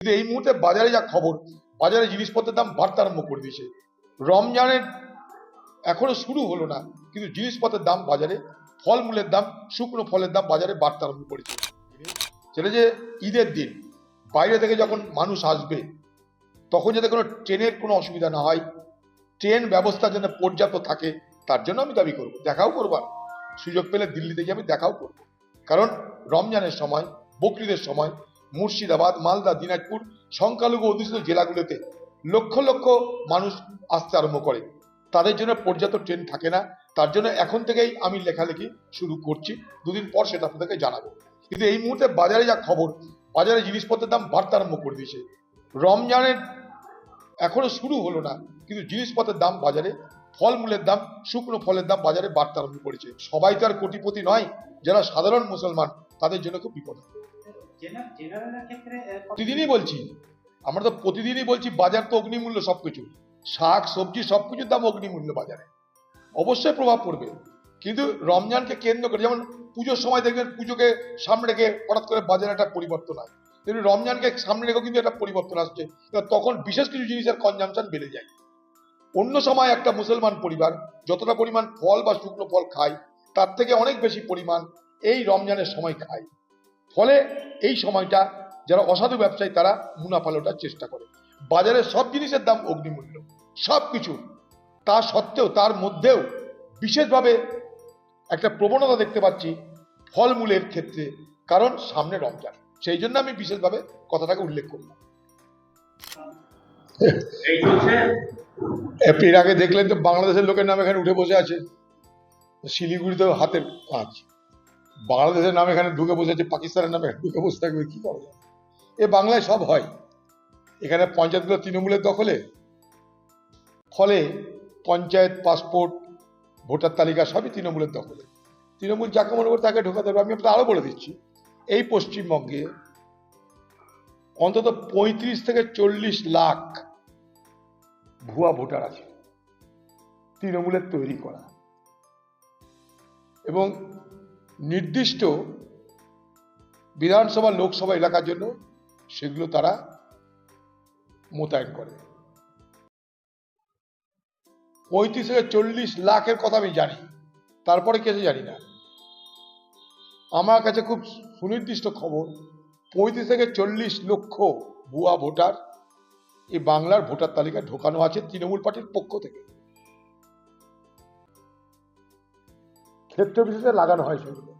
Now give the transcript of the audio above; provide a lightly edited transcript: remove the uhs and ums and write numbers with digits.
কিন্তু এই মুহূর্তে বাজারে যা খবর, বাজারে জিনিসপত্রের দাম বাড়তে আরম্ভ করে দিয়েছে। রমজানের এখনো শুরু হলো না, কিন্তু জিনিসপত্রের দাম বাজারে, ফলমূলের দাম, শুকনো ফলের দাম বাজারে বাড়তে আরম্ভ করেছে। সেটা যে ঈদের দিন বাইরে থেকে যখন মানুষ আসবে, তখন যাতে কোনো ট্রেনের কোনো অসুবিধা না হয়, ট্রেন ব্যবস্থা যেন পর্যাপ্ত থাকে, তার জন্য আমি দাবি করব, দেখাও করব। সুযোগ পেলে দিল্লিতে গিয়ে আমি দেখাও করব। কারণ রমজানের সময়, বকরিদের সময় মুর্শিদাবাদ, মালদা, দিনাজপুর সংখ্যালঘু অধ্যুষিত জেলাগুলোতে লক্ষ লক্ষ মানুষ আসতে আরম্ভ করে। তাদের জন্য পর্যাপ্ত ট্রেন থাকে না। তার জন্য এখন থেকেই আমি লেখালেখি শুরু করছি, দুদিন পর সেটা আপনাদেরকে জানাবো। কিন্তু এই মুহূর্তে বাজারে যা খবর, বাজারে জিনিসপত্রের দাম বাড়তে আরম্ভ করে দিয়েছে। রমজানের এখনো শুরু হলো না, কিন্তু জিনিসপত্রের দাম বাজারে, ফলমূলের দাম, শুকনো ফলের দাম বাজারে বাড়তে আরম্ভ করেছে। সবাই তো আর কোটিপতি নয়, যারা সাধারণ মুসলমান তাদের জন্য খুব বিপদ। প্রতিদিনই বলছি, আমরা তো প্রতিদিনই বলছি, বাজার তো অগ্নিমূল্য, সবকিছু শাক সবজি সবকিছুর দাম অগ্নিমূল্য বাজারে, অবশ্যই প্রভাব পড়বে। কিন্তু রমজানকে কেন্দ্র করে, যেমন পুজোর সময় দেখবেন পুজোকে সামনে রেখে হঠাৎ করে বাজারে একটা পরিবর্তন হয়, তেমনি রমজানকে সামনে রেখেও কিন্তু একটা পরিবর্তন আসছে। তখন বিশেষ কিছু জিনিসের কনজাম্পশন বেড়ে যায়। অন্য সময় একটা মুসলমান পরিবার যতটা পরিমাণ ফল বা শুকনো ফল খায়, তার থেকে অনেক বেশি পরিমাণ এই রমজানের সময় খায়। ফলে এই সময়টা যারা অসাধু ব্যবসায়ী তারা মুনাফা লোটার চেষ্টা করে। বাজারে সব জিনিসের দাম অগ্নিমূল্য, সব কিছু। তা সত্ত্বেও, তার মধ্যেও বিশেষভাবে একটা প্রবণতা দেখতে পাচ্ছি ফলমূলের ক্ষেত্রে, কারণ সামনে রমজান, সেই জন্য আমি বিশেষভাবে কথাটাকে উল্লেখ করলাম। এর আগে দেখলেন তো বাংলাদেশের লোকের নাম এখানে উঠে বসে আছে, শিলিগুড়িতে হাতের কাজ। বাংলাদেশের নাম এখানে ঢুকে বসে আছে, পাকিস্তানের নামে ঢুকে বসে থাকবে, কি করা যায়? এ বাংলায় সব হয়। এখানে পঞ্চায়েতগুলো তৃণমূলের দখলে, ফলে পঞ্চায়েত, পাসপোর্ট, ভোটার তালিকা সবই তৃণমূলের দখলে। তৃণমূল যাকে মনে করে তাকে ঢোকাতে হবে। আমি আপনাদের আরো বলে দিচ্ছি, এই পশ্চিমবঙ্গে অন্তত 35 থেকে 40 লাখ ভুয়া ভোটার আছে, তৃণমূলের তৈরি করা, এবং নির্দিষ্ট বিধানসভা, লোকসভা এলাকার জন্য সেগুলো তারা মোতায়েন করে। 35 থেকে 40 লাখের কথা আমি জানি, তারপরে কিছু জানি না। আমার কাছে খুব সুনির্দিষ্ট খবর, 35 থেকে 40 লক্ষ ভুয়া ভোটার এই বাংলার ভোটার তালিকায় ঢোকানো আছে তৃণমূল পার্টির পক্ষ থেকে। ক্ষেত্র বিশেষে লাগানো হয় সেগুলো।